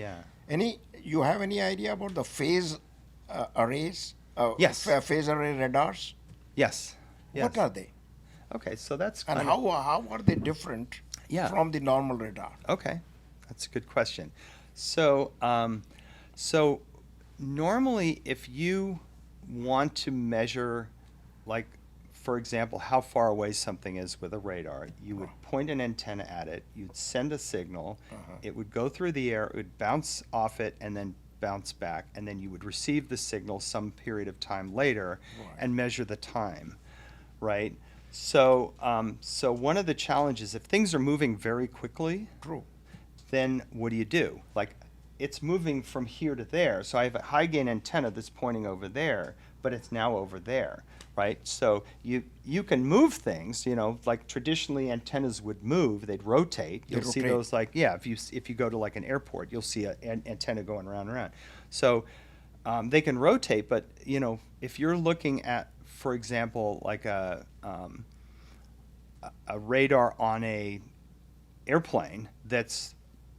Yeah. You have any idea about the phase arrays? Yes. Phase array radars? Yes. What Yes. are they? Okay, so that's And kind of, how are they different Yeah. from the normal radar? okay. That's a good question. So, so normally, if you want to measure, like, for example, how far away something is with a radar, you would point an antenna at it, you'd send a signal, it would go through the air, it would bounce off it, and then bounce back, and then you would receive the signal some period of time later and measure the time, right? So, so one of the challenges, if things are moving very quickly, True. then what do? Like, it's moving from here to there. So I have a high gain antenna that's pointing over there, but it's now over there, right? So you can move things, like traditionally antennas would move, they'd rotate. You'll see rotate. those, like, yeah, if you go to like an airport, you'll see an antenna going around and around. So they can rotate, but if you're looking at, for example, like a radar on a airplane that's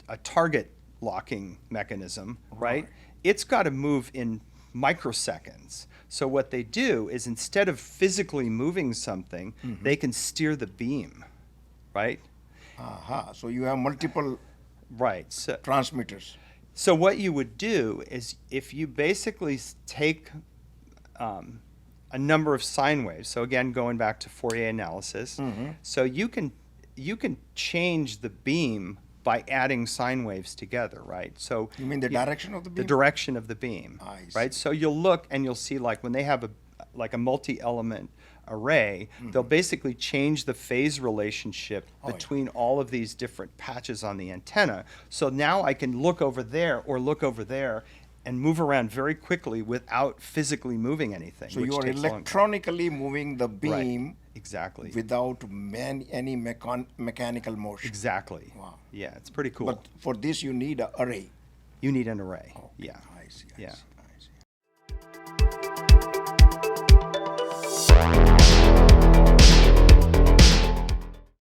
a target locking mechanism, right? It's got to move in microseconds. So what they do is, instead of physically moving something, they can steer the beam, right? So you have multiple Right. So, transmitters. so what you would do is, if you basically take a number of sine waves, so again, going back to Fourier analysis, so you can change the beam by adding sine waves together, right? So You mean the direction of the the beam? direction of the beam, I see. right? So you'll look and you'll see, like, when they have a multi-element array, they'll basically change the phase relationship yeah. between all of these different patches on the antenna. So now I can look over there or look over there and move around very quickly without physically moving anything. So which you are takes longer. electronically moving the beam Right. Exactly. without any mechanical motion. Exactly. Wow. Yeah, it's pretty cool. But for this you need an array. You need an array. Okay, Yeah. I see. Yeah. See.